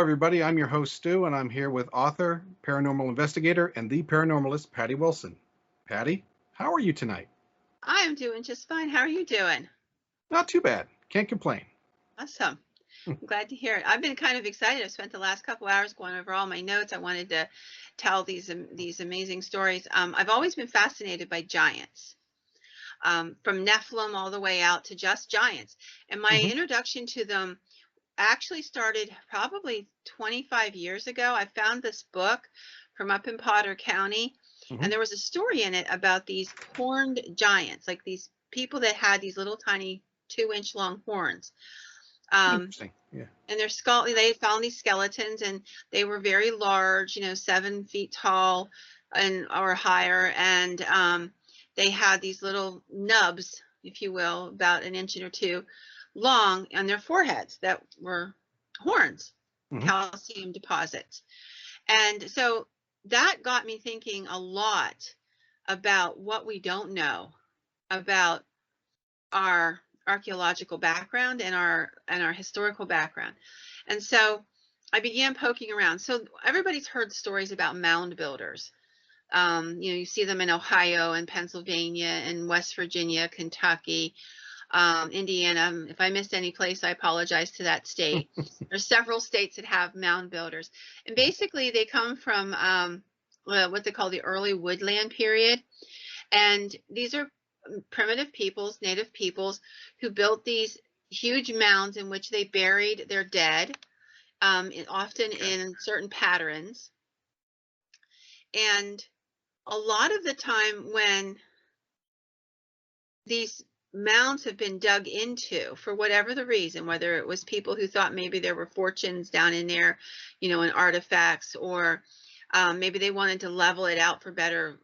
everybody. I'm your host, Stu, and I'm here with author, paranormal investigator, and the paranormalist, Patty Wilson. Patty, how are you tonight? I'm doing just fine. How are you doing? Not too bad. Can't complain. Awesome. I'm glad to hear it. I've been kind of excited. I've spent the last couple hours going over all my notes. I wanted to tell these amazing stories. I've always been fascinated by giants, from Nephilim all the way out to just giants. And my Hmm. introduction to them actually started probably 25 years ago. I found this book from up in Potter County, Hmm. and there was a story in it about these horned giants, like these people that had these little tiny 2-inch long horns. Interesting. Yeah. And their skull, they found these skeletons, and they were very large, 7 feet tall and or higher, and they had these little nubs, if you will, about an inch or two long on their foreheads that were horns, Hmm. calcium deposits. And so that got me thinking a lot about what we don't know about our archaeological background and our historical background. And so I began poking around. So everybody's heard stories about mound builders. You see them in Ohio and Pennsylvania and West Virginia, Kentucky, Indiana. If I missed any place, I apologize to that state. There's several states that have mound builders, and basically they come from what they call the early woodland period. And these are primitive peoples, native peoples, who built these huge mounds in which they buried their dead, often Okay. in certain patterns. And a lot of the time when these mounds have been dug into for whatever the reason, whether it was people who thought maybe there were fortunes down in there, and artifacts, or maybe they wanted to level it out for better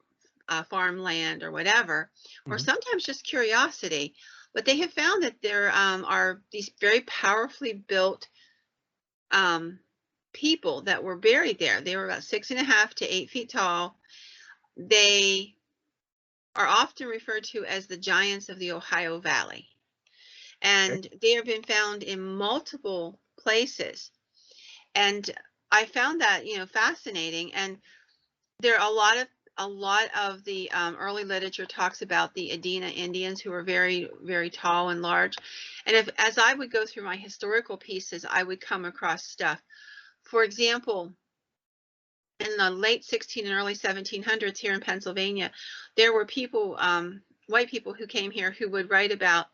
farmland or whatever, or Hmm. sometimes just curiosity. But they have found that there are these very powerfully built people that were buried there. They were about 6.5 to 8 feet tall. They are often referred to as the giants of the Ohio Valley. Okay. And they have been found in multiple places. And I found that, fascinating. And there are a lot of the early literature talks about the Adena Indians, who were very, very tall and large. And as I would go through my historical pieces, I would come across stuff. For example, in the late 16 and early 1700s here in Pennsylvania, there were people, white people who came here, who would write about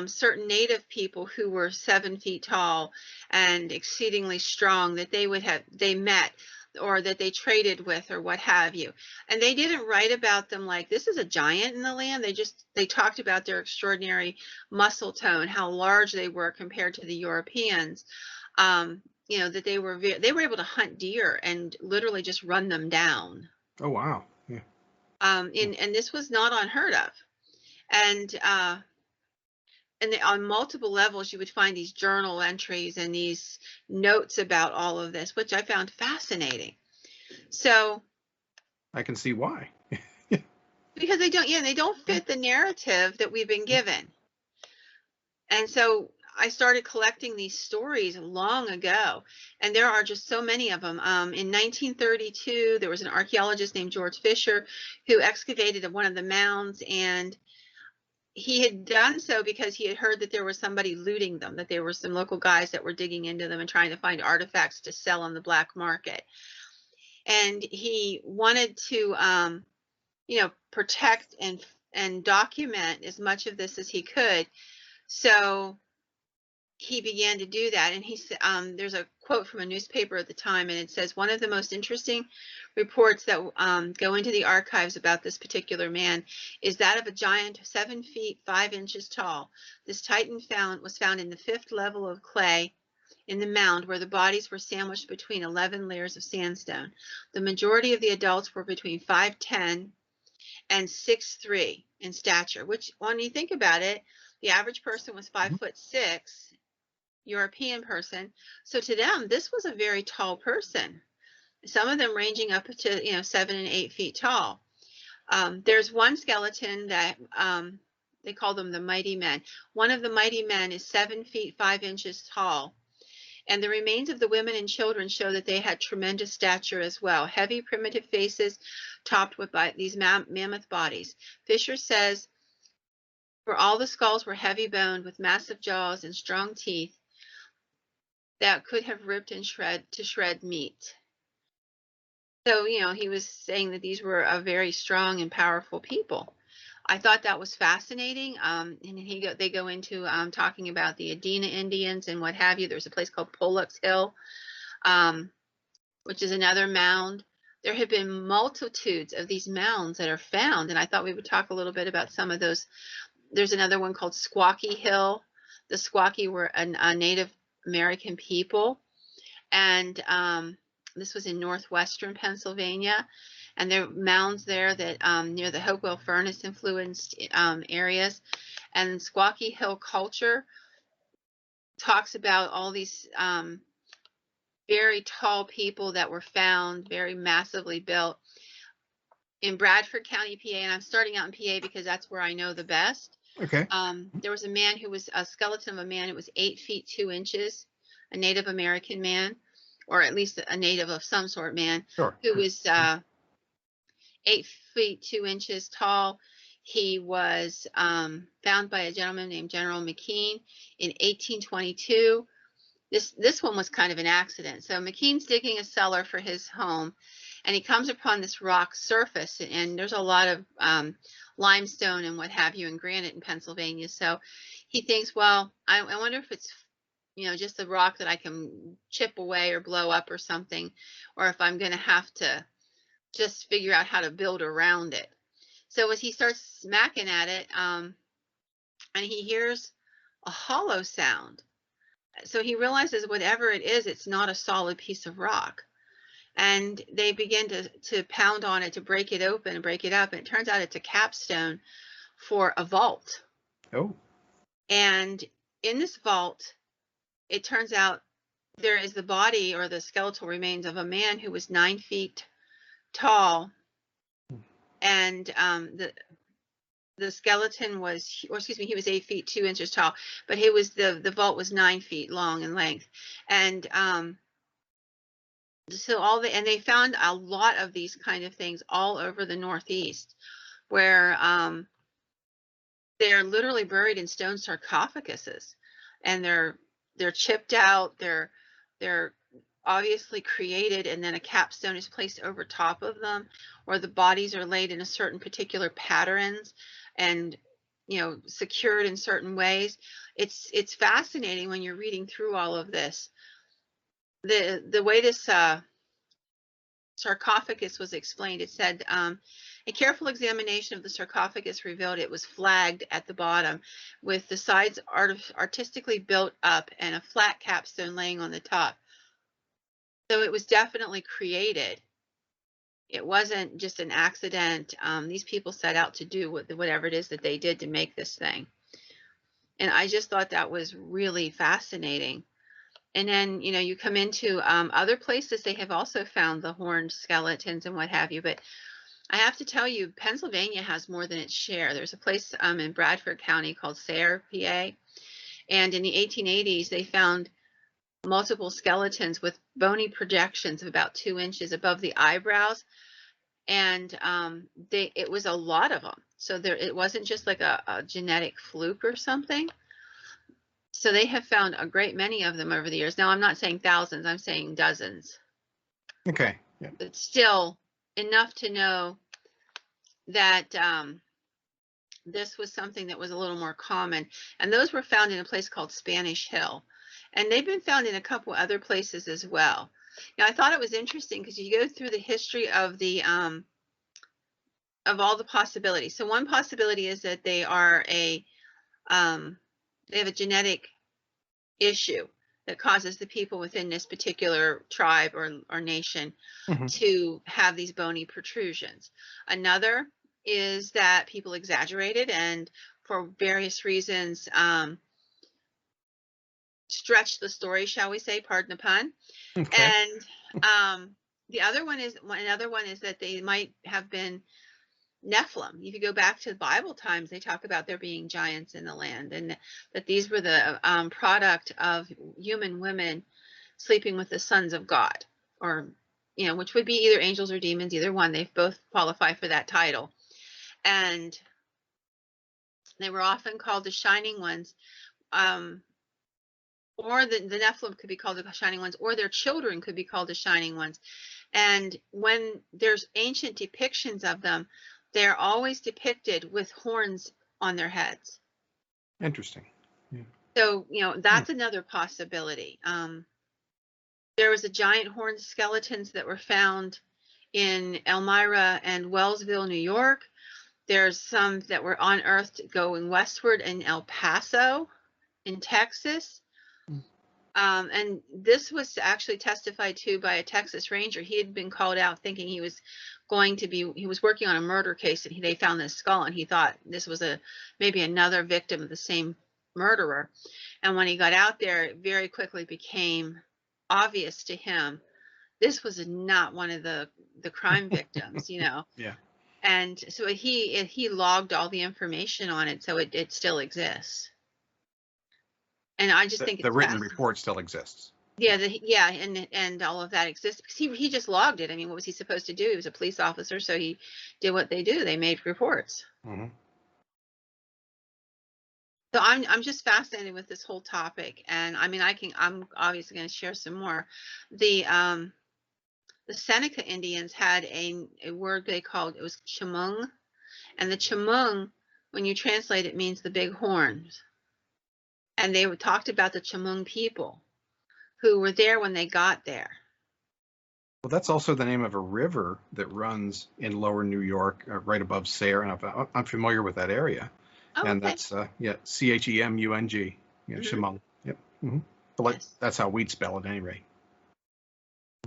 certain native people who were 7 feet tall and exceedingly strong, that they met, or that they traded with, or what have you. And they didn't write about them like this is a giant in the land. They talked about their extraordinary muscle tone, how large they were compared to the Europeans. That they were able to hunt deer and literally just run them down. Oh, wow. Yeah. And this was not unheard of. And on multiple levels, you would find these journal entries and these notes about all of this, which I found fascinating. So, I can see why. because they don't fit the narrative that we've been given. And so I started collecting these stories long ago, and there are just so many of them. In 1932, there was an archaeologist named George Fisher who excavated one of the mounds, and he had done so because he had heard that there was somebody looting them, that there were some local guys that were digging into them and trying to find artifacts to sell on the black market. And he wanted to, protect and document as much of this as he could. So he began to do that. And there's a quote from a newspaper at the time, and it says, one of the most interesting reports that go into the archives about this particular man is that of a giant 7 feet 5 inches tall. This titan was found in the 5th level of clay in the mound, where the bodies were sandwiched between 11 layers of sandstone. The majority of the adults were between 5'10" and 6'3" in stature, which, when you think about it, the average person was 5'6", European person. So to them, this was a very tall person. Some of them ranging up to 7 and 8 feet tall. There's one skeleton that they call them the mighty men. One of the mighty men is 7 feet 5 inches tall, And the remains of the women and children show that they had tremendous stature as well. Heavy, primitive faces topped with these mammoth bodies. Fisher says, for all the skulls were heavy boned with massive jaws and strong teeth that could have ripped and shred meat. So, he was saying that these were a very strong and powerful people. I thought that was fascinating. And they go into talking about the Adena Indians and what have you. There's a place called Pollux Hill, which is another mound. There have been multitudes of these mounds that are found, and I thought we would talk a little bit about some of those. There's another one called Squawky Hill. The Squawky were a Native American people, and this was in northwestern Pennsylvania. And there are mounds there that near the Hopewell Furnace influenced areas. And Squawky Hill culture talks about all these very tall people that were found, very massively built in Bradford County, PA. And I'm starting out in PA because that's where I know the best. Okay. There was a man who was a skeleton of a man. It was 8 feet 2 inches, a Native American man, or at least a native of some sort man, Sure. who was 8 feet 2 inches tall. He was found by a gentleman named General McKean in 1822. This one was kind of an accident. So McKean's digging a cellar for his home, and he comes upon this rock surface, and there's a lot of limestone and what have you and granite in Pennsylvania. So he thinks, well, I wonder if it's just a rock that I can chip away or blow up or something, or if I'm going to have to just figure out how to build around it. So as he starts smacking at it, and he hears a hollow sound. So he realizes whatever it is, it's not a solid piece of rock. And they begin to pound on it to break it open and break it up. And it turns out it's a capstone for a vault. Oh. And in this vault, it turns out there is the body or the skeletal remains of a man who was 9 feet tall. And the skeleton was, or excuse me, he was 8 feet 2 inches tall, but the vault was 9 feet long in length. And so they found a lot of these kind of things all over the Northeast, where they're literally buried in stone sarcophaguses, and they're chipped out, they're obviously created, and then a capstone is placed over top of them, or the bodies are laid in a certain particular patterns and secured in certain ways. It's fascinating when you're reading through all of this. The way this sarcophagus was explained, it said a careful examination of the sarcophagus revealed it was flagged at the bottom, with the sides artistically built up and a flat capstone laying on the top. So it was definitely created. It wasn't just an accident. These people set out to do whatever it is that they did to make this thing. And I just thought that was really fascinating. And then, you come into other places, they have also found the horned skeletons and what have you. But I have to tell you, Pennsylvania has more than its share. There's a place in Bradford County called Sayre, PA. And in the 1880s, they found multiple skeletons with bony projections of about 2 inches above the eyebrows. And it was a lot of them. So it wasn't just like a genetic fluke or something. So they have found a great many of them over the years. Now, I'm not saying thousands, I'm saying dozens. Okay. Yeah. But still enough to know that this was something that was a little more common. And those were found in a place called Spanish Hill. And they've been found in a couple other places as well. Now, I thought it was interesting because you go through the history of the of all the possibilities. So one possibility is that they are they have a genetic issue that causes the people within this particular tribe or nation to have these bony protrusions. Another is that people exaggerated and for various reasons stretched the story, shall we say, pardon the pun. Okay. And another one is that they might have been Nephilim. If you go back to the Bible times, they talk about there being giants in the land, and that these were the product of human women sleeping with the sons of God, or, which would be either angels or demons, either one. They both qualify for that title. And they were often called the Shining Ones. Or the Nephilim could be called the Shining Ones, or their children could be called the Shining Ones. And when there's ancient depictions of them, they're always depicted with horns on their heads. Interesting. Yeah. So, that's another possibility. There was a giant horned skeletons that were found in Elmira and Wellsville, New York. There's some that were unearthed going westward in El Paso, in Texas. And this was actually testified to by a Texas Ranger. He had been called out thinking he was working on a murder case, and they found this skull, and he thought this was maybe another victim of the same murderer. And when he got out there, it very quickly became obvious to him this was not one of the crime victims, Yeah. And so he logged all the information on it, so it still exists. And I just think the written report still exists. Yeah, and all of that exists because he just logged it. I mean, what was he supposed to do? He was a police officer, so he did what they do. They made reports. Mm-hmm. So I'm just fascinated with this whole topic, and I mean, I'm obviously going to share some more. The Seneca Indians had a word they called, it was chemung, and the chemung, when you translate it, means the big horns. And they talked about the Chemung people who were there when they got there. Well, that's also the name of a river that runs in lower New York, right above Sayre, and I'm familiar with that area. Oh, and okay. that's Chemung. Yeah, Chemung. Yep. Mm-hmm. But yes. That's how we'd spell it, at any rate.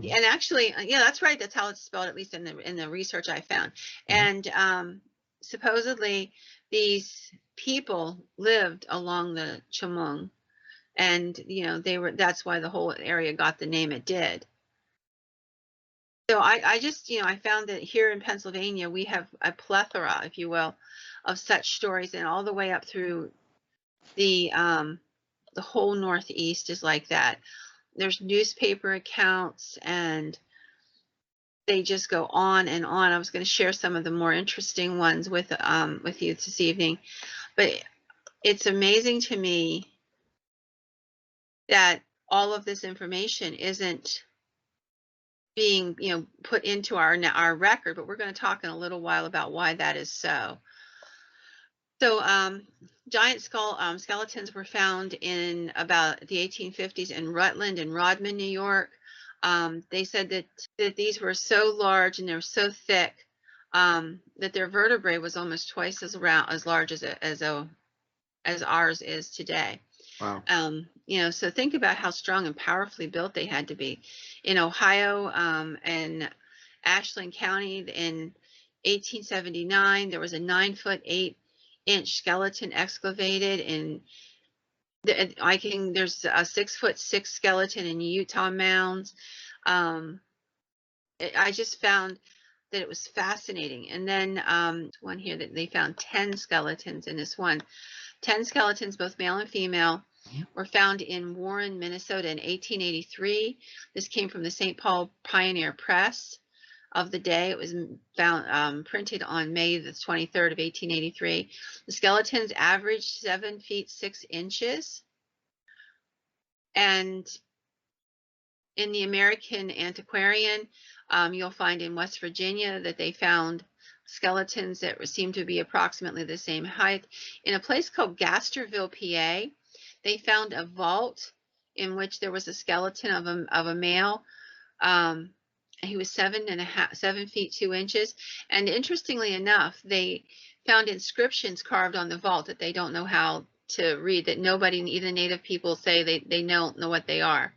Mm-hmm. And actually, yeah, that's right. That's how it's spelled, at least in the research I found. Mm-hmm. And supposedly, these people lived along the Chemung, and that's why the whole area got the name it did. So I just, I found that here in Pennsylvania, we have a plethora, if you will, of such stories, and all the way up through the whole Northeast is like that. There's newspaper accounts, and they just go on and on. I was going to share some of the more interesting ones with you this evening, but it's amazing to me that all of this information isn't being put into our record, but we're going to talk in a little while about why that is so. So giant skeletons were found in about the 1850s in Rutland and Rodman, New York. They said that these were so large and they were so thick that their vertebrae was almost twice as large as ours is today. Wow. So think about how strong and powerfully built they had to be. In Ohio and Ashland County in 1879, there was a 9-foot-8-inch skeleton excavated, and there's a 6-foot-6 skeleton in Utah mounds. I just found that it was fascinating. And then one here that they found 10 skeletons in this one. 10 skeletons, both male and female, were found in Warren, Minnesota in 1883. This came from the St. Paul Pioneer Press of the day. It was found printed on May the 23rd of 1883. The skeletons averaged 7 feet 6 inches. And in the American Antiquarian, you'll find in West Virginia that they found skeletons that seemed to be approximately the same height. In a place called Gasterville, PA, they found a vault in which there was a skeleton of a male. He was 7 feet 2 inches. And interestingly enough, they found inscriptions carved on the vault that they don't know how to read, that nobody, even native people, say they don't know what they are.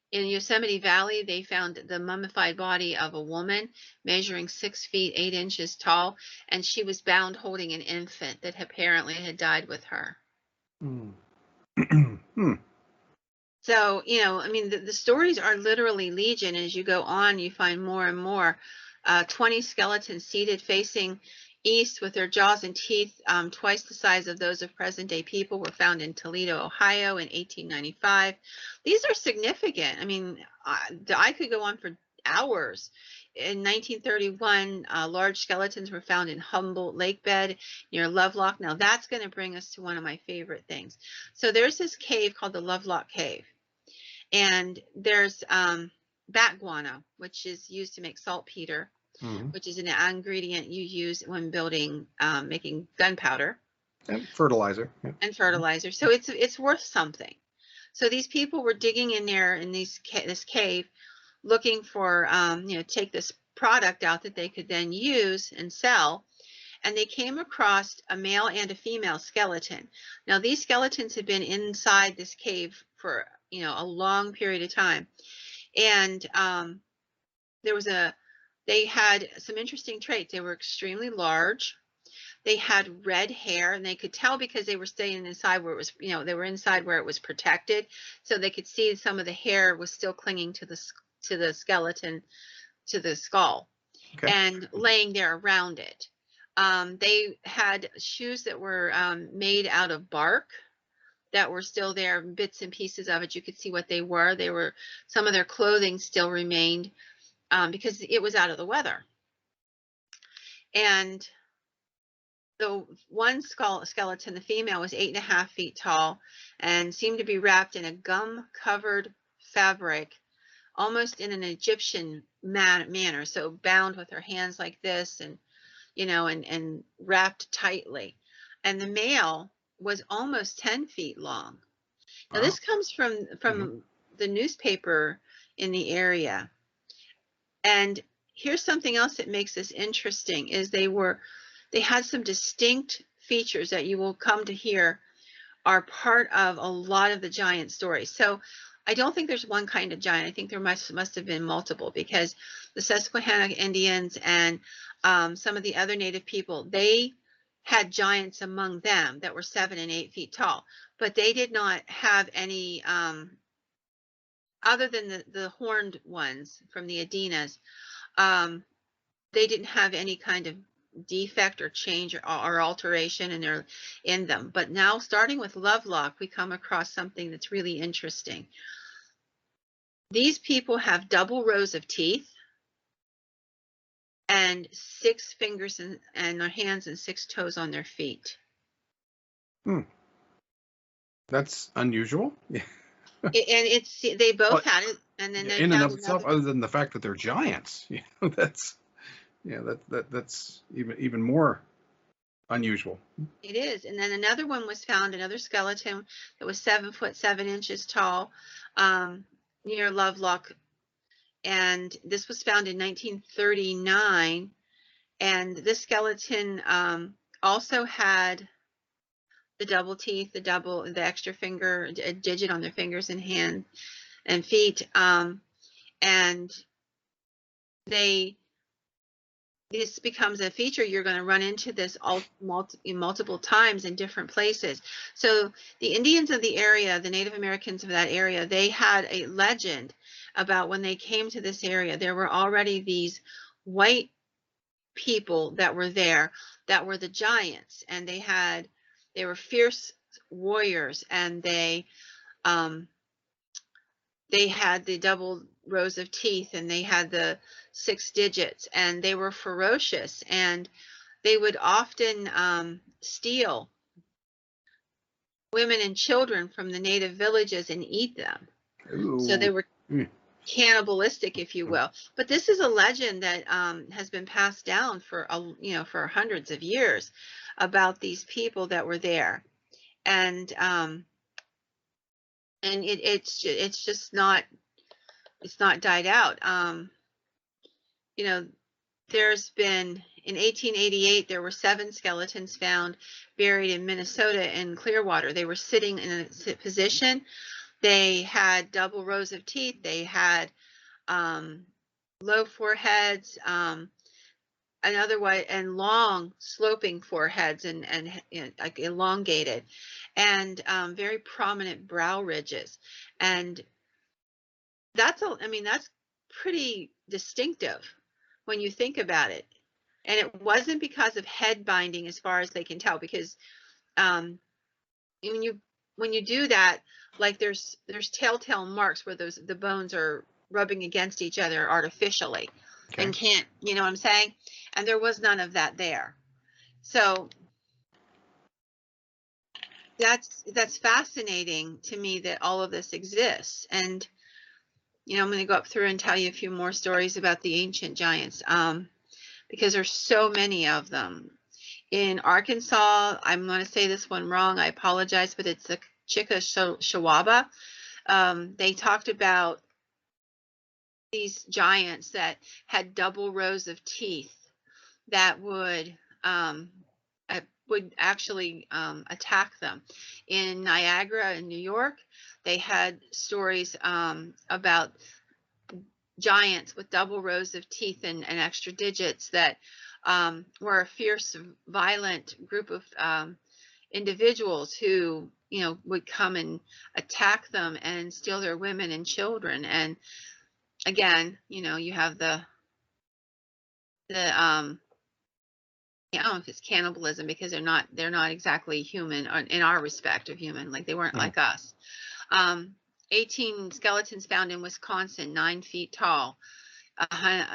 In Yosemite Valley, they found the mummified body of a woman measuring 6 feet 8 inches tall, and she was bound holding an infant that apparently had died with her. So, I mean, the stories are literally legion. As you go on, you find more and more. 20 skeletons seated facing east with their jaws and teeth twice the size of those of present-day people were found in Toledo, Ohio in 1895. These are significant. I mean, I could go on for hours. In 1931, large skeletons were found in Humboldt Lake bed near Lovelock. Now that's going to bring us to one of my favorite things. So there's this cave called the Lovelock Cave, and there's bat guano, which is used to make saltpeter, which is an ingredient you use when building, making gunpowder. And fertilizer. Yeah. And fertilizer. So it's worth something. So these people were digging in there in this cave, looking for, take this product out that they could then use and sell. And they came across a male and a female skeleton. Now these skeletons had been inside this cave for, a long period of time. And they had some interesting traits. They were extremely large. They had red hair, and they could tell because they were staying inside where it was, they were inside where it was protected. So they could see some of the hair was still clinging to the skeleton, to the skull, Okay. and laying there around it. They had shoes that were made out of bark that were still there, bits and pieces of it. You could see what they were. Some of their clothing still remained because it was out of the weather. And the one skeleton, the female, was 8.5 feet tall and seemed to be wrapped in a gum-covered fabric, almost in an Egyptian manner. So bound with her hands like this, and and wrapped tightly. And the male was almost 10 feet long. Now this comes from the newspaper in the area. And here's something else that makes this interesting: is they had some distinct features that you will come to hear are part of a lot of the giant stories. So I don't think there's one kind of giant. I think there must have been multiple, because the Susquehanna Indians and some of the other native people, they had giants among them that were 7 and 8 feet tall, but they did not have any, other than the horned ones from the Adinas, they didn't have any kind of defect or change or alteration in them. But now, starting with Lovelock, we come across something that's really interesting. These people have double rows of teeth and 6 fingers and their hands and 6 toes on their feet. That's unusual. Yeah. And they both had it, and then they in and found of itself, other than the fact that they're giants, that's even more unusual. It is. And then another one was found, another skeleton that was 7 foot 7 inches tall, near Lovelock. And this was found in 1939. And this skeleton also had the double teeth, the extra finger, a digit on their fingers and hand and feet. And this becomes a feature. You're going to run into this multiple times in different places. So the Indians of the area, the Native Americans of that area, they had a legend about when they came to this area. There were already these white people that were there that were the giants, and they were fierce warriors, and they had the double rows of teeth, and they had the 6 digits, and they were ferocious, and they would often steal women and children from the native villages and eat them. Ooh. So they were cannibalistic, if you will. But this is a legend that has been passed down for for hundreds of years about these people that were there, and it's just not died out. There's been, in 1888, there were 7 skeletons found buried in Minnesota in Clearwater. They were sitting in a position. They had double rows of teeth. They had low foreheads, and long sloping foreheads, and like elongated, and very prominent brow ridges. And that's pretty distinctive when you think about it. And it wasn't because of head binding, as far as they can tell, because um, when you do that, like there's telltale marks where the bones are rubbing against each other artificially, Okay. and can't, you know what I'm saying? And there was none of that there. So that's fascinating to me that all of this exists. And I'm going to go up through and tell you a few more stories about the ancient giants, because there's so many of them. In Arkansas, I'm going to say this one wrong, I apologize, but it's the Chickasha. They talked about these giants that had double rows of teeth that would actually attack them. In Niagara in New York, they had stories about giants with double rows of teeth and extra digits that were a fierce, violent group of individuals who would come and attack them and steal their women and children. And again, you have the I don't know if it's cannibalism, because they're not exactly human in our respect of human, like they weren't like us. 18 skeletons found in Wisconsin, 9 feet tall.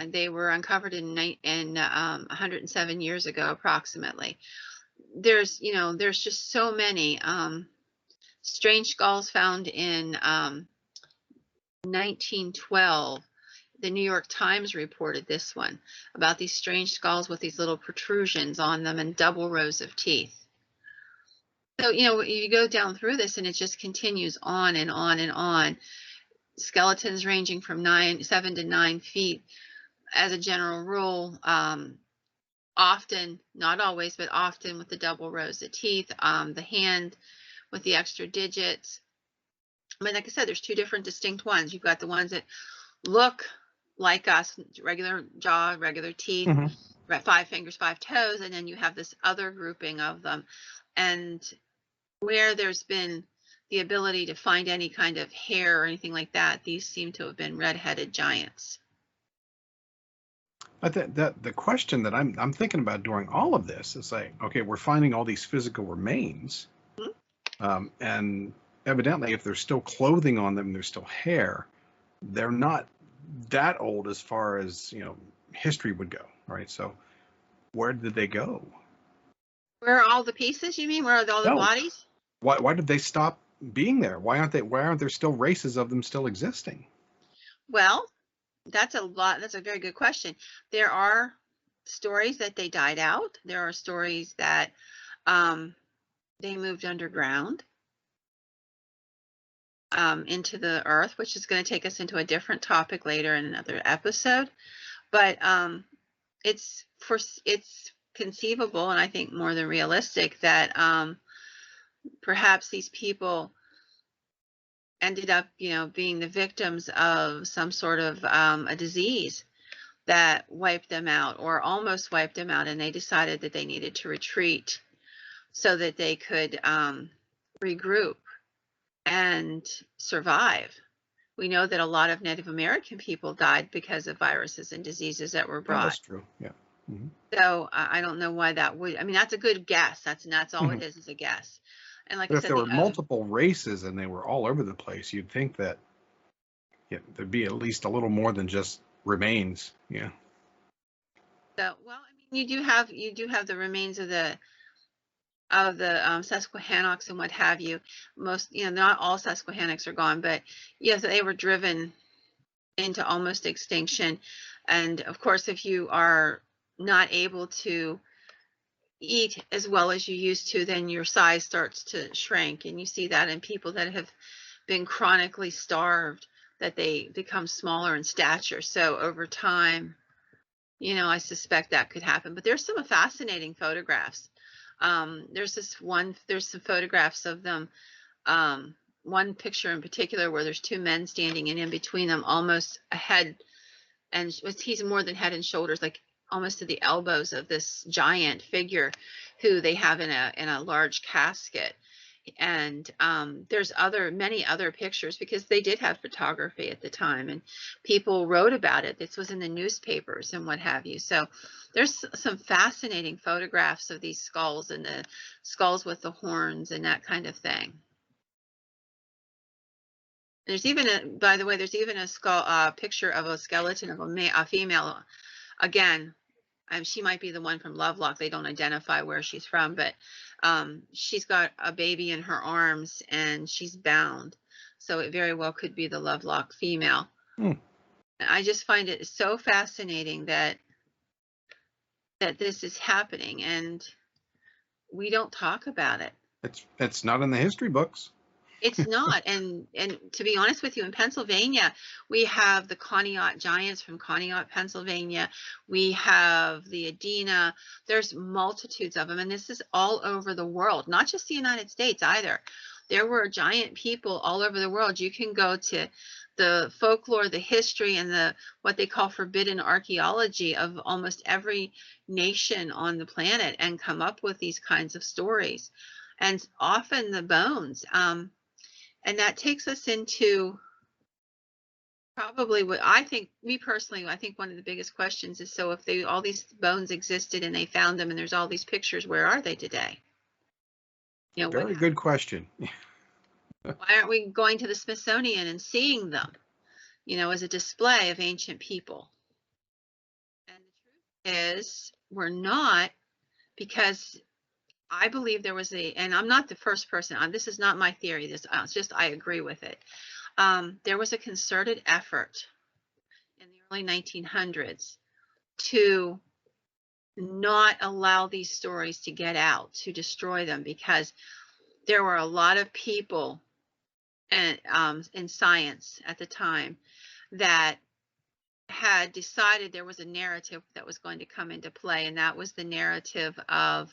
They were uncovered in 107 years ago, approximately. There's just so many strange skulls found in 1912. The New York Times reported this one about these strange skulls with these little protrusions on them and double rows of teeth. So, you go down through this and it just continues on and on and on. Skeletons ranging from 7 to 9 feet as a general rule, often, not always, but often with the double rows of teeth, the hand with the extra digits. I mean, like I said, there's 2 different distinct ones. You've got the ones that look like us, regular jaw, regular teeth, 5 fingers, 5 toes, and then you have this other grouping of them. And where there's been the ability to find any kind of hair or anything like that, these seem to have been red-headed giants. But the question that I'm thinking about during all of this is like, okay, we're finding all these physical remains, and evidently, if there's still clothing on them, there's still hair. They're not that old as far as history would go, right? So, where did they go? Where are all the pieces? You mean where are all the No. bodies? Why did they stop being there? Why aren't there still races of them still existing? Well, that's a very good question. There are stories that they died out. There are stories that they moved underground into the earth, which is going to take us into a different topic later in another episode. But it's conceivable, and I think more than realistic, that perhaps these people ended up, being the victims of some sort of a disease that wiped them out or almost wiped them out, and they decided that they needed to retreat so that they could regroup and survive. We know that a lot of Native American people died because of viruses and diseases that were Yeah, brought. that's true. Yeah. So I don't know why that would. I mean, that's a good guess. That's all it is a guess. And like But I if said, there were multiple races and they were all over the place, you'd think that there'd be at least a little more than just remains. Yeah. so, well, I mean, you do have the remains of the Susquehannocks and what have you. Most, not all Susquehannocks are gone, but yes, they were driven into almost extinction. And of course, if you are not able to eat as well as you used to, then your size starts to shrink. And you see that in people that have been chronically starved, that they become smaller in stature. So over time, I suspect that could happen. But there's some fascinating photographs. There's some photographs of them. One picture in particular where there's 2 men standing, and in between them, almost a head, and he's more than head and shoulders, like almost to the elbows of this giant figure who they have in a large casket. And there's many other pictures, because they did have photography at the time, and people wrote about it. This was in the newspapers and what have you. So there's some fascinating photographs of these skulls, and the skulls with the horns and that kind of thing. There's even by the way, there's even a skull picture of a skeleton of a female. Again, she might be the one from Lovelock. They don't identify where she's from, but she's got a baby in her arms and she's bound. So it very well could be the Lovelock female. I just find it so fascinating that this is happening, and we don't talk about it. It's not in the history books. It's not. And to be honest with you, in Pennsylvania, we have the Conneaut giants from Conneaut, Pennsylvania. We have the Adena. There's multitudes of them. And this is all over the world, not just the United States either. There were giant people all over the world. You can go to the folklore, the history, and the what they call forbidden archaeology of almost every nation on the planet and come up with these kinds of stories. And often the bones. And that takes us into probably what I think, me personally, I think one of the biggest questions is, so if all these bones existed and they found them and there's all these pictures, where are they today? You know, Very good question. Why aren't we going to the Smithsonian and seeing them, you know, as a display of ancient people? And the truth is, we're not, because I believe there was and I'm not the first person, this is not my theory, it's just I agree with it. There was a concerted effort in the early 1900s to not allow these stories to get out, to destroy them, because there were a lot of people in science at the time that had decided there was a narrative that was going to come into play, and that was the narrative of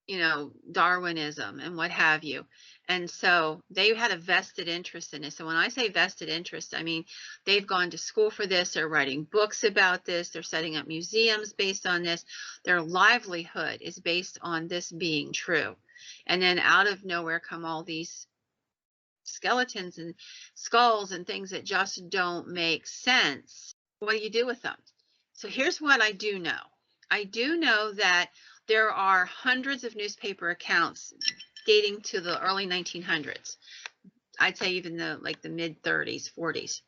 you know, Darwinism and what have you. And so they had a vested interest in this. And when I say vested interest, I mean, they've gone to school for this. They're writing books about this. They're setting up museums based on this. Their livelihood is based on this being true. And then out of nowhere come all these skeletons and skulls and things that just don't make sense. What do you do with them? So here's what I do know. I do know that there are hundreds of newspaper accounts dating to the early 1900s. I'd say even the mid 30s, 40s.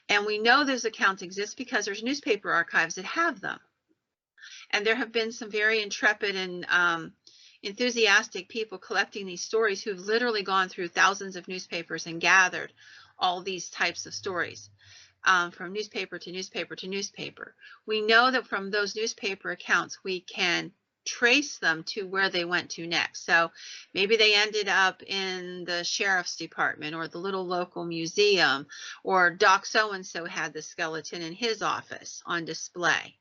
And we know those accounts exist because there's newspaper archives that have them. And there have been some very intrepid and enthusiastic people collecting these stories who've literally gone through thousands of newspapers and gathered all these types of stories. From newspaper to newspaper to newspaper. We know that from those newspaper accounts, we can trace them to where they went to next. So maybe they ended up in the sheriff's department or the little local museum, or Doc so-and-so had the skeleton in his office on display.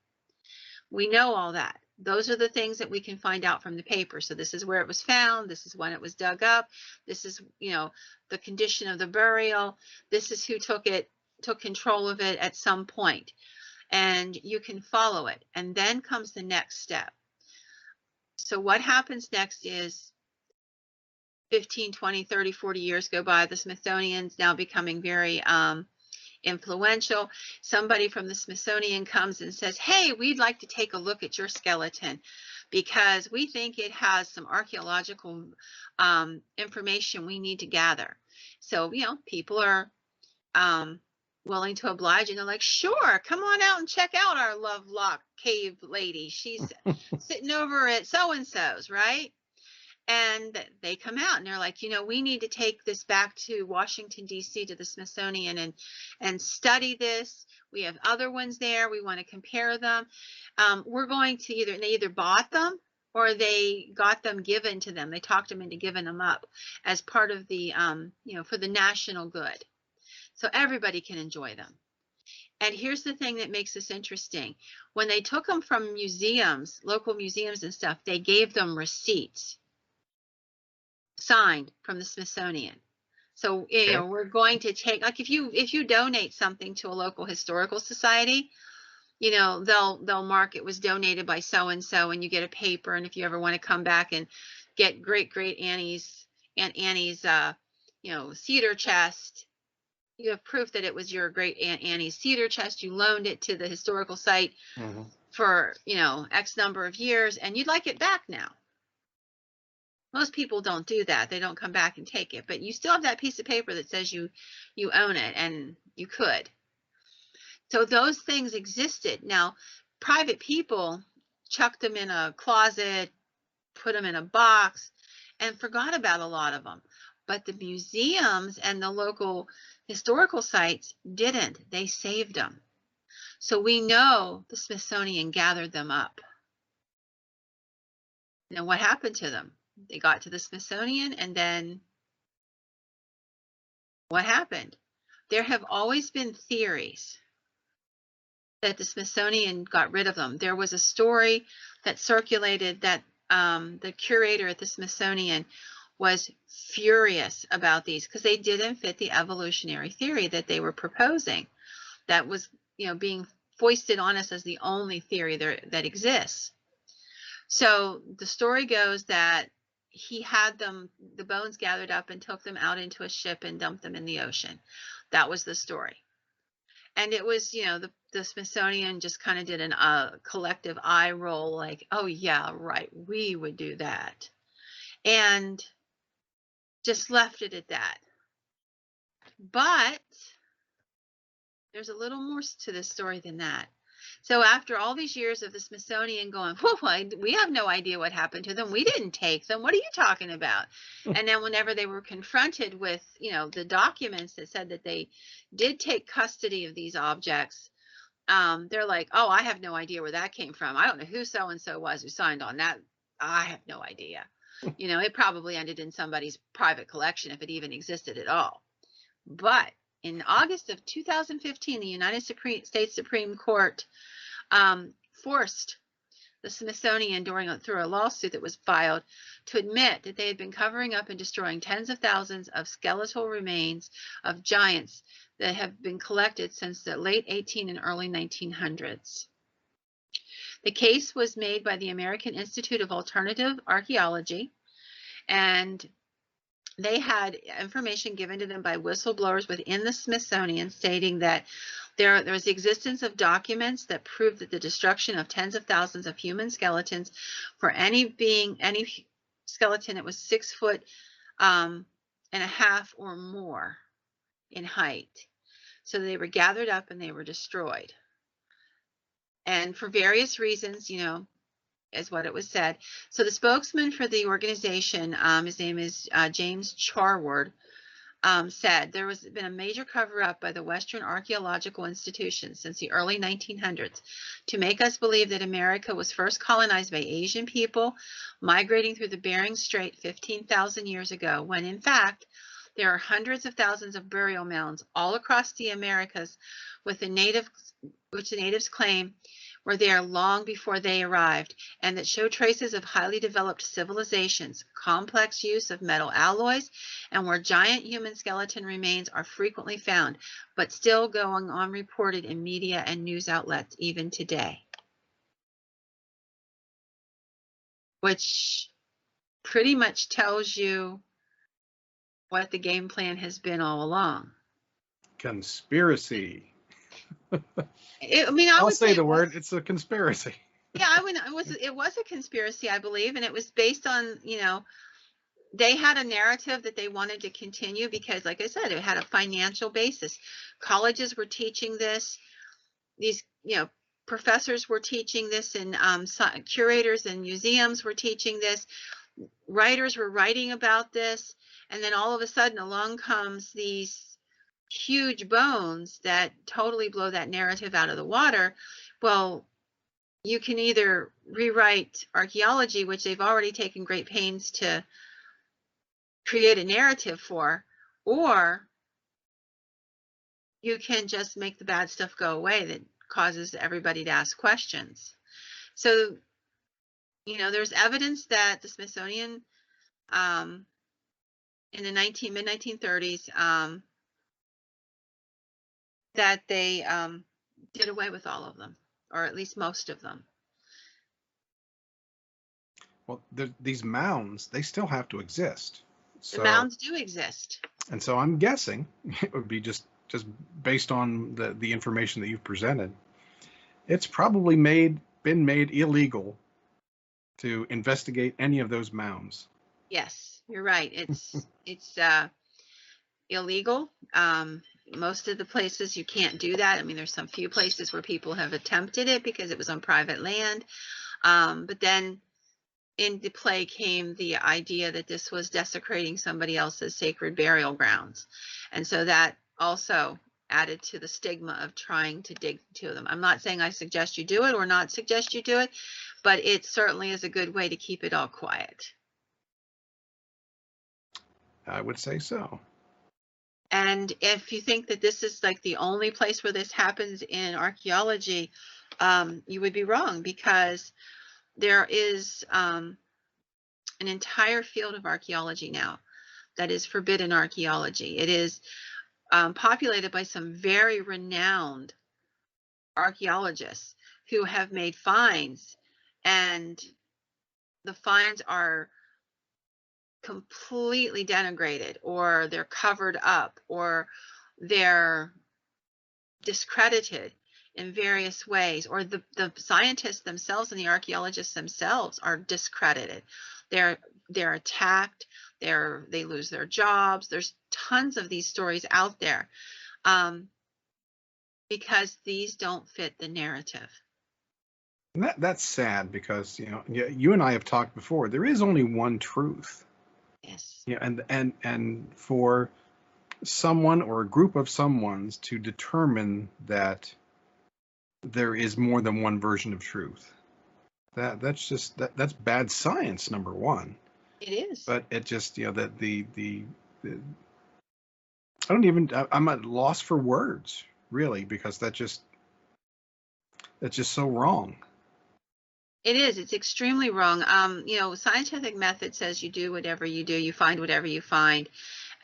We know all that. Those are the things that we can find out from the paper. So this is where it was found. This is when it was dug up. This is, you know, the condition of the burial. This is who took control of it at some point, and you can follow it. And then comes the next step. So what happens next is 15, 20, 30, 40 years go by. The Smithsonian's now becoming very influential. Somebody from the Smithsonian comes and says, hey, we'd like to take a look at your skeleton because we think it has some archaeological information we need to gather. So, you know, people are willing to oblige, and they're like, sure, come on out and check out our Lovelock cave lady. She's sitting over at so-and-so's, right? And they come out and they're like, you know, we need to take this back to Washington, D.C., to the Smithsonian and study this. We have other ones there. We want to compare them. We're going to they either bought them or they got them given to them. They talked them into giving them up as part of the, you know, for the national good. So everybody can enjoy them. And here's the thing that makes this interesting. When they took them from museums, local museums and stuff, they gave them receipts signed from the Smithsonian. So, you know, we're going to take, like if you donate something to a local historical society, they'll mark it was donated by so and so, and you get a paper. And if you ever want to come back and get Aunt Annie's cedar chest, you have proof that it was your great Aunt Annie's cedar chest. You loaned it to the historical site for X number of years, and you'd like it back now. Most people don't do that. They don't come back and take it, but you still have that piece of paper that says you own it, and you could. So those things existed. Now, private people chucked them in a closet, put them in a box, and forgot about a lot of them. But the museums and the local historical sites didn't. They saved them. So we know the Smithsonian gathered them up. Now, what happened to them? They got to the Smithsonian, and then what happened? There have always been theories that the Smithsonian got rid of them. There was a story that circulated that the curator at the Smithsonian was furious about these because they didn't fit the evolutionary theory that they were proposing. That was, being foisted on us as the only theory that exists. So the story goes that he had the bones gathered up and took them out into a ship and dumped them in the ocean. That was the story. And it was, the Smithsonian just kind of did a collective eye roll, like, oh yeah, right, we would do that. And just left it at that. But there's a little more to this story than that. So after all these years of the Smithsonian going, we have no idea what happened to them. We didn't take them. What are you talking about? And then whenever they were confronted with, the documents that said that they did take custody of these objects, they're like, oh, I have no idea where that came from. I don't know who so-and-so was who signed on that. I have no idea. It probably ended in somebody's private collection if it even existed at all. But in August of 2015, the United States Supreme Court forced the Smithsonian through a lawsuit that was filed to admit that they had been covering up and destroying tens of thousands of skeletal remains of giants that have been collected since the late 18 and early 1900s. The case was made by the American Institute of Alternative Archaeology, and they had information given to them by whistleblowers within the Smithsonian stating that there was the existence of documents that proved that the destruction of tens of thousands of human skeletons for any skeleton that was 6 foot and a half or more in height. So they were gathered up and they were destroyed. And for various reasons, is what it was said. So the spokesman for the organization, his name is James Charward, said there was been a major cover-up by the Western archaeological institutions since the early 1900s to make us believe that America was first colonized by Asian people migrating through the Bering Strait 15,000 years ago, when in fact there are hundreds of thousands of burial mounds all across the Americas which the natives claim were there long before they arrived, and that show traces of highly developed civilizations, complex use of metal alloys, and where giant human skeleton remains are frequently found, but still going unreported in media and news outlets even today. Which pretty much tells you what the game plan has been all along. Conspiracy. I I'll would say the word. It's a conspiracy. Yeah, it was a conspiracy, I believe, and it was based on, they had a narrative that they wanted to continue because, like I said, it had a financial basis. Colleges were teaching this. These, professors were teaching this, and curators and museums were teaching this. Writers were writing about this, and then all of a sudden along comes these huge bones that totally blow that narrative out of the water. Well, you can either rewrite archaeology, which they've already taken great pains to create a narrative for, or you can just make the bad stuff go away that causes everybody to ask questions. So, there's evidence that the Smithsonian in the mid-1930s that they did away with all of them, or at least most of them. Well, these mounds, they still have to exist. The So, mounds do exist. and so I'm guessing it would be just based on the information that you've presented, it's probably been made illegal to investigate any of those mounds. Yes, you're right. It's illegal. Most of the places you can't do that. I mean, there's some few places where people have attempted it because it was on private land. But then into play came the idea that this was desecrating somebody else's sacred burial grounds. And so that also added to the stigma of trying to dig to them. I'm not saying I suggest you do it or not suggest you do it, but it certainly is a good way to keep it all quiet. I would say so. And if you think that this is like the only place where this happens in archaeology, you would be wrong, because there is an entire field of archaeology now that is forbidden archaeology. It is populated by some very renowned archaeologists who have made finds, and the finds are completely denigrated, or they're covered up, or they're discredited in various ways, or the scientists themselves and the archaeologists themselves are discredited. They're attacked. They lose their jobs. There's tons of these stories out there, because these don't fit the narrative. And that's sad because you and I have talked before. There is only one truth. Yes. Yeah, and for someone or a group of someones to determine that there is more than one version of truth, that's bad science, number one. It is. But it just that I don't even I'm at loss for words, really, because that's just so wrong. It is. It's extremely wrong. Scientific method says you do whatever you do, you find whatever you find,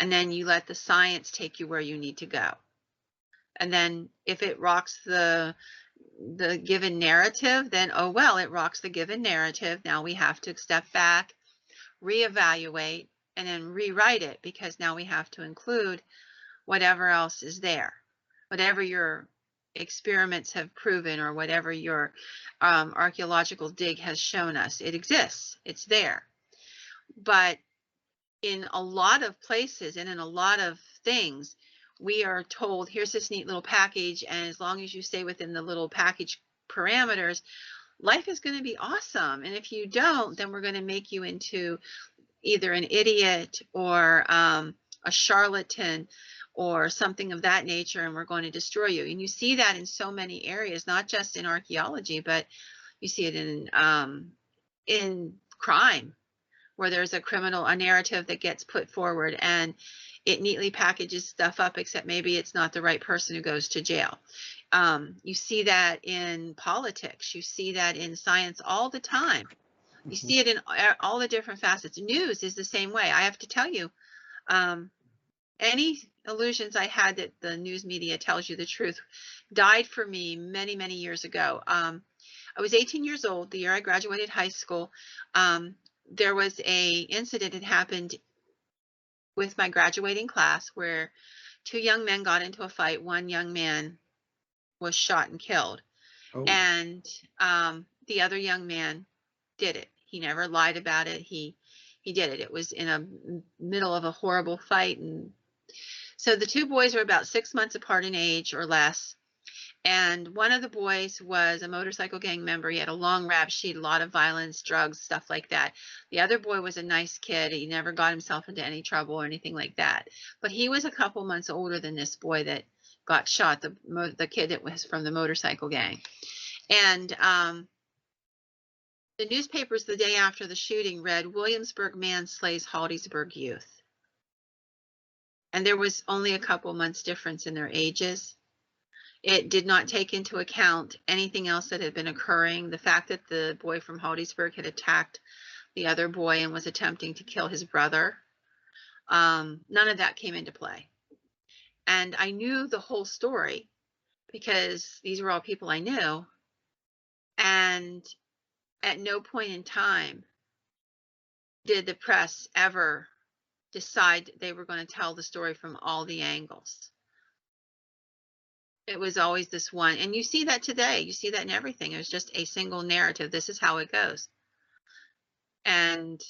and then you let the science take you where you need to go. And then if it rocks the given narrative, then oh well, it rocks the given narrative. Now we have to step back, reevaluate, and then rewrite it, because now we have to include whatever else is there, whatever your experiments have proven, or whatever your archaeological dig has shown us. It exists. It's there. But in a lot of places and in a lot of things, we are told, here's this neat little package, and as long as you stay within the little package parameters, life is going to be awesome. And if you don't, then we're going to make you into either an idiot or a charlatan or something of that nature, and we're going to destroy you. And you see that in so many areas, not just in archaeology, but you see it in crime, where there's a narrative that gets put forward, and it neatly packages stuff up, except maybe it's not the right person who goes to jail. You see that in politics. You see that in science all the time. You see it in all the different facets. News is the same way. I have to tell you, any illusions I had that the news media tells you the truth died for me many, many years ago. I was 18 years old the year I graduated high school. There was a incident that happened with my graduating class where two young men got into a fight. One young man was shot and killed. Oh. And the other young man did it. He never lied about it. He did it. It was in a middle of a horrible fight. And so the two boys were about 6 months apart in age or less. And one of the boys was a motorcycle gang member. He had a long rap sheet, a lot of violence, drugs, stuff like that. The other boy was a nice kid. He never got himself into any trouble or anything like that. But he was a couple months older than this boy that got shot, the kid that was from the motorcycle gang. And the newspapers the day after the shooting read, "Williamsburg man slays Holliesburg youth." And there was only a couple months difference in their ages. It did not take into account anything else that had been occurring. The fact that the boy from Holliesburg had attacked the other boy and was attempting to kill his brother. None of that came into play. And I knew the whole story because these were all people I knew. And at no point in time did the press ever decide they were going to tell the story from all the angles. It was always this one. And you see that today. You see that in everything. It was just a single narrative. This is how it goes. And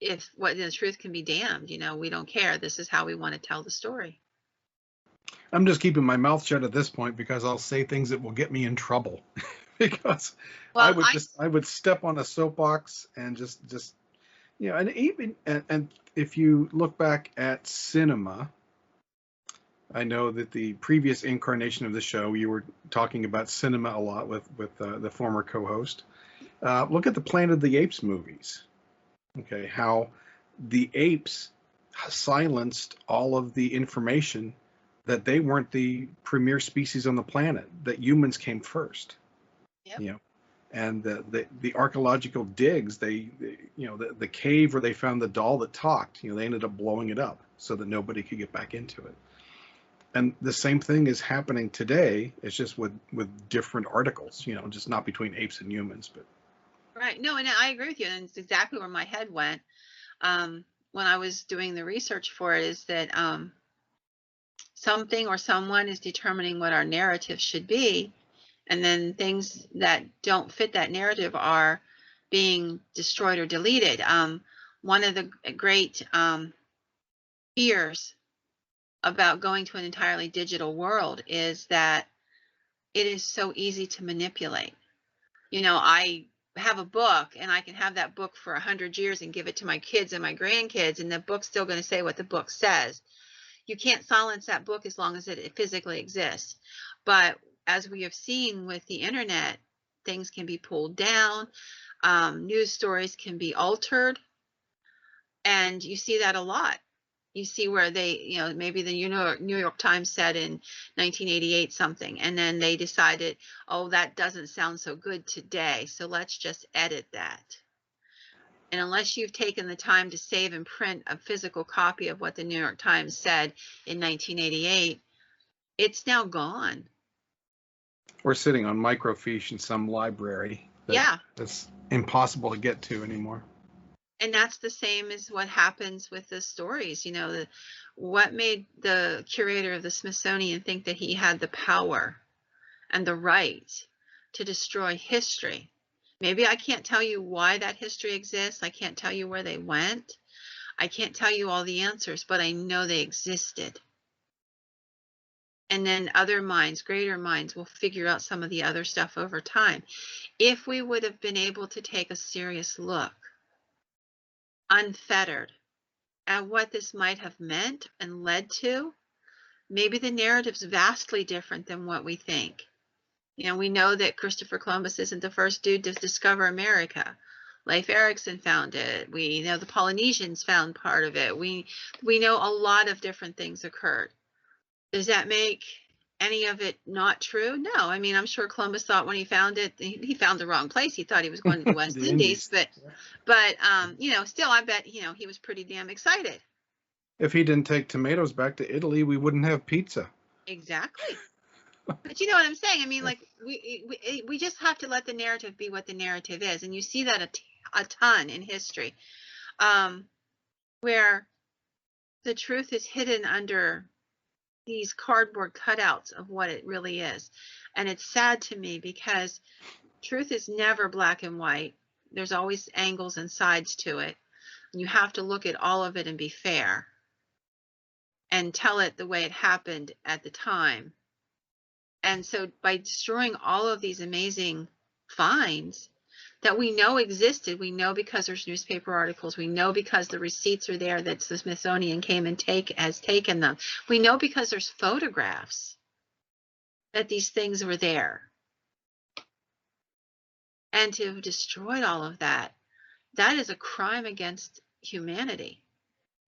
if what the truth can be damned, you know, we don't care. This is how we want to tell the story. I'm just keeping my mouth shut at this point because I'll say things that will get me in trouble. Because Well, I would step on a soapbox and just you know, and even and if you look back at cinema, I know that the previous incarnation of the show, you were talking about cinema a lot with the former co-host. Look at the Planet of the Apes movies. Okay, how the apes silenced all of the information that they weren't the premier species on the planet, that humans came first. Yep. You know, and the archaeological digs, you know, the cave where they found the doll that talked, you know, they ended up blowing it up so that nobody could get back into it. And the same thing is happening today. It's just with different articles, you know, just not between apes and humans, but. Right. No, and I agree with you. And it's exactly where my head went when I was doing the research for it, is that something or someone is determining what our narrative should be. And then things that don't fit that narrative are being destroyed or deleted. One of the great fears about going to an entirely digital world is that it is so easy to manipulate. You know, I have a book and I can have that book for 100 years and give it to my kids and my grandkids, and the book's still going to say what the book says. You can't silence that book as long as it physically exists. But as we have seen with the internet, things can be pulled down, news stories can be altered, and you see that a lot. You see where they, you know, maybe the New York Times said in 1988 something, and then they decided, oh, that doesn't sound so good today, so let's just edit that. And unless you've taken the time to save and print a physical copy of what the New York Times said in 1988, it's now gone. We're sitting on microfiche in some library that's impossible to get to anymore. And that's the same as what happens with the stories. You know, what made the curator of the Smithsonian think that he had the power and the right to destroy history? Maybe I can't tell you why that history exists. I can't tell you where they went. I can't tell you all the answers, but I know they existed. And then other minds, greater minds, will figure out some of the other stuff over time. If we would have been able to take a serious look, unfettered, at what this might have meant and led to, maybe the narrative's vastly different than what we think. You know, we know that Christopher Columbus isn't the first dude to discover America. Leif Erikson found it. We know the Polynesians found part of it. We know a lot of different things occurred. Does that make any of it not true? No. I mean, I'm sure Columbus thought when he found it, he found the wrong place. He thought he was going to the West Indies, but you know, still, I bet, you know, he was pretty damn excited. If he didn't take tomatoes back to Italy, we wouldn't have pizza. Exactly. But you know what I'm saying? I mean, like, we just have to let the narrative be what the narrative is. And you see that a ton in history, where the truth is hidden under these cardboard cutouts of what it really is. And it's sad to me because truth is never black and white. There's always angles and sides to it. And you have to look at all of it and be fair and tell it the way it happened at the time. And so by destroying all of these amazing finds that we know existed, we know because there's newspaper articles, we know because the receipts are there that the Smithsonian came and has taken them. We know because there's photographs that these things were there. And to have destroyed all of that, that is a crime against humanity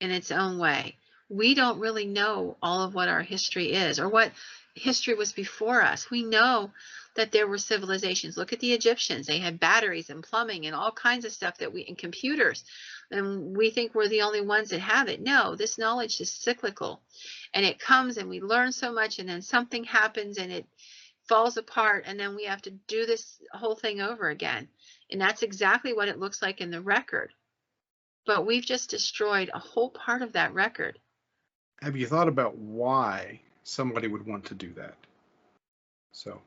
in its own way. We don't really know all of what our history is or what history was before us. We know that there were civilizations. Look at the Egyptians. They had batteries and plumbing and all kinds of stuff and computers. And we think we're the only ones that have it. No, this knowledge is cyclical. And it comes and we learn so much, and then something happens and it falls apart, and then we have to do this whole thing over again. And that's exactly what it looks like in the record. But we've just destroyed a whole part of that record. Have you thought about why somebody would want to do that? So,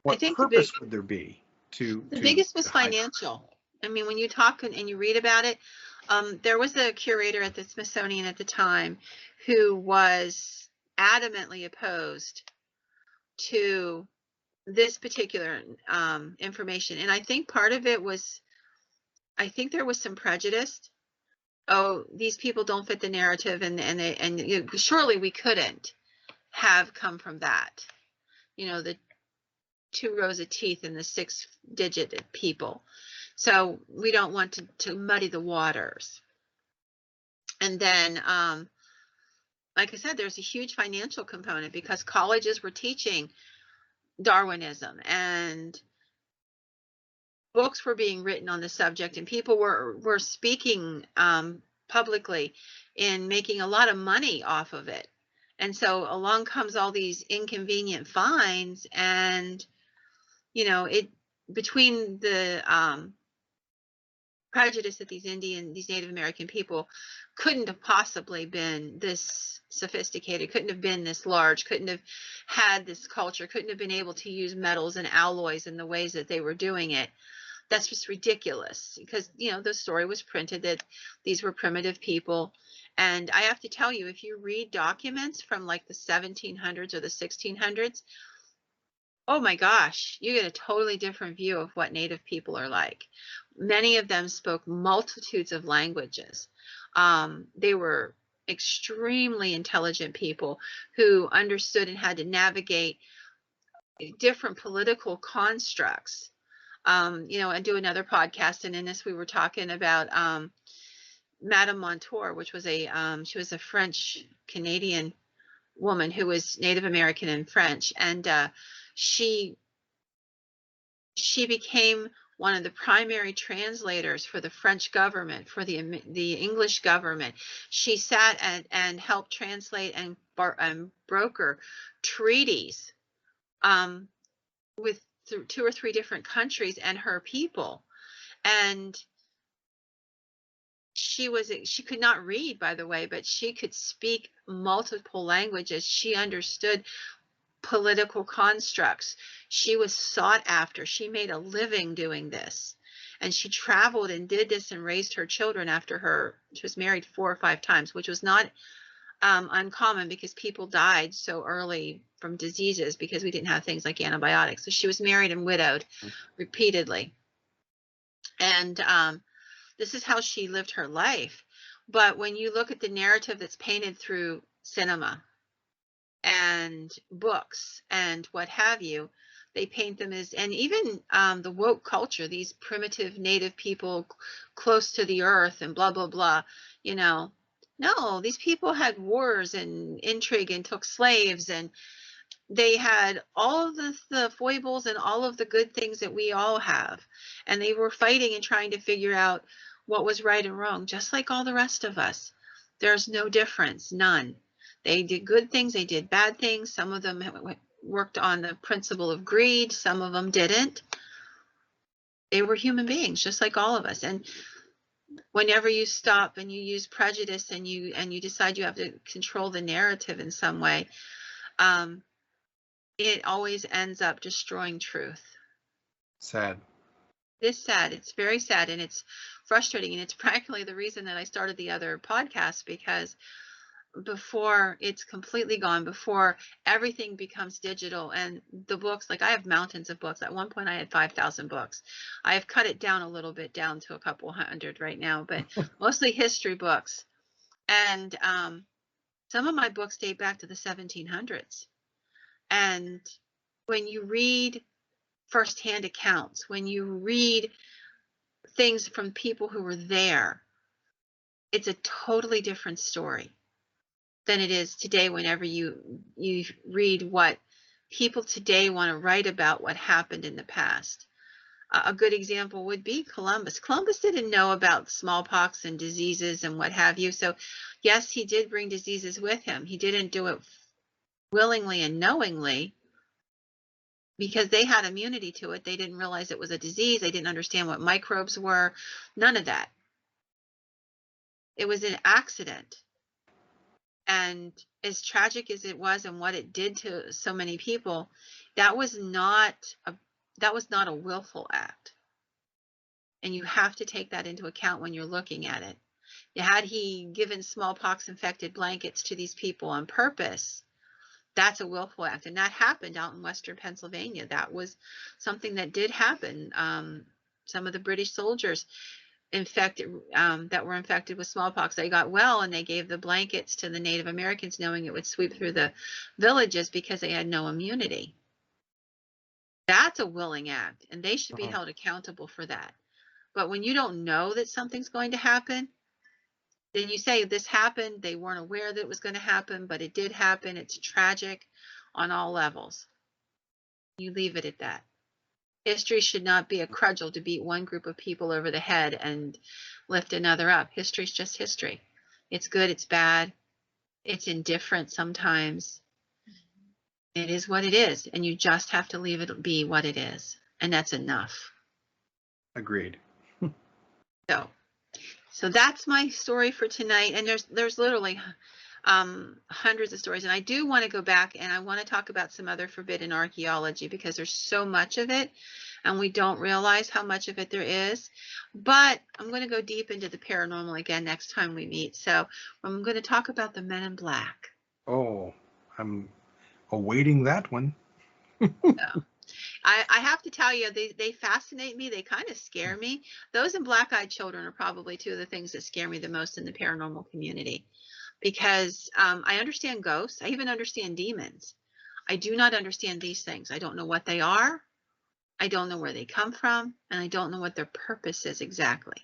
what purpose would there be to the biggest was hide? financial. I mean, when you talk and you read about it, there was a curator at the Smithsonian at the time who was adamantly opposed to this particular information. And I think part of it was, I think there was some prejudice. Oh, these people don't fit the narrative, and surely we couldn't have come from that. You know, the 2 rows of teeth and the 6-digit people. So we don't want to muddy the waters. And then, like I said, there's a huge financial component because colleges were teaching Darwinism and books were being written on the subject, and people were speaking publicly and making a lot of money off of it. And so along comes all these inconvenient fines, and it between the prejudice that these Native American people couldn't have possibly been this sophisticated, couldn't have been this large, couldn't have had this culture, couldn't have been able to use metals and alloys in the ways that they were doing it. That's just ridiculous because, the story was printed that these were primitive people. And I have to tell you, if you read documents from like the 1700s or the 1600s, oh my gosh, you get a totally different view of what Native people are like. Many of them spoke multitudes of languages. They were extremely intelligent people who understood and had to navigate different political constructs. And do another podcast, and in this we were talking about Madame Montour, which was she was a French Canadian woman who was Native American and French, and she became one of the primary translators for the French government, for the English government. She sat and helped translate and broker treaties with 2 or 3 different countries and her people. And she could not read, by the way, but she could speak multiple languages. She understood political constructs. She was sought after. She made a living doing this. And she traveled and did this and raised her children after she was married 4 or 5 times, which was not uncommon because people died so early from diseases because we didn't have things like antibiotics. So she was married and widowed repeatedly. And this is how she lived her life. But when you look at the narrative that's painted through cinema and books and what have you, they paint them as, and even the woke culture, these primitive Native people close to the earth and blah, blah, blah, no, these people had wars and intrigue and took slaves, and they had all of the foibles and all of the good things that we all have. And they were fighting and trying to figure out what was right and wrong, just like all the rest of us. There's no difference, none. They did good things, they did bad things. Some of them worked on the principle of greed, some of them didn't. They were human beings, just like all of us. And whenever you stop and you use prejudice and you decide you have to control the narrative in some way, it always ends up destroying truth. Sad. It's sad. It's very sad, and it's frustrating, and it's practically the reason that I started the other podcast, because before it's completely gone, before everything becomes digital and the books, like I have mountains of books. At one point I had 5,000 books. I have cut it down a little bit, down to a couple hundred right now, but mostly history books. And some of my books date back to the 1700s. And when you read firsthand accounts, when you read things from people who were there, it's a totally different story than it is today. Whenever you read what people today want to write about what happened in the past. A good example would be Columbus. Columbus didn't know about smallpox and diseases and what have you. So yes, he did bring diseases with him. He didn't do it willingly and knowingly, because they had immunity to it. They didn't realize it was a disease. They didn't understand what microbes were. None of that. It was an accident. And as tragic as it was and what it did to so many people, that was not a willful act. And you have to take that into account when you're looking at it. Had he given smallpox infected blankets to these people on purpose, that's a willful act. And that happened out in Western Pennsylvania. That was something that did happen. Some of the British soldiers that were infected with smallpox, they got well, and they gave the blankets to the Native Americans, knowing it would sweep through the villages because they had no immunity. That's a willing act, and they should be held accountable for that. But when you don't know that something's going to happen, then you say this happened, they weren't aware that it was going to happen, but it did happen. It's tragic on all levels. You leave it at that. History should not be a cudgel to beat one group of people over the head and lift another up. History is just history. It's good, it's bad, it's indifferent sometimes. It is what it is, and you just have to leave it be what it is, and that's enough. Agreed. So that's my story for tonight, and there's literally hundreds of stories, and I do want to go back and I want to talk about some other forbidden archaeology, because there's so much of it and we don't realize how much of it there is. But I'm going to go deep into the paranormal again next time we meet. So I'm going to talk about the Men in Black. Oh, I'm awaiting that one. So, I have to tell you, they fascinate me. They kind of scare me. Those and black-eyed children are probably two of the things that scare me the most in the paranormal community, because I understand ghosts. I even understand demons. I do not understand these things. I don't know what they are. I don't know where they come from, and I don't know what their purpose is exactly.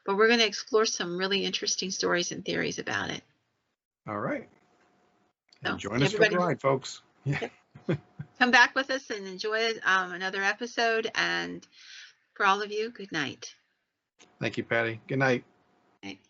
But we're going to explore some really interesting stories and theories about it. All right. So, and join us for the ride, folks. Yeah. Come back with us and enjoy another episode. And for all of you, good night. Thank you, Patty. Good night. Okay.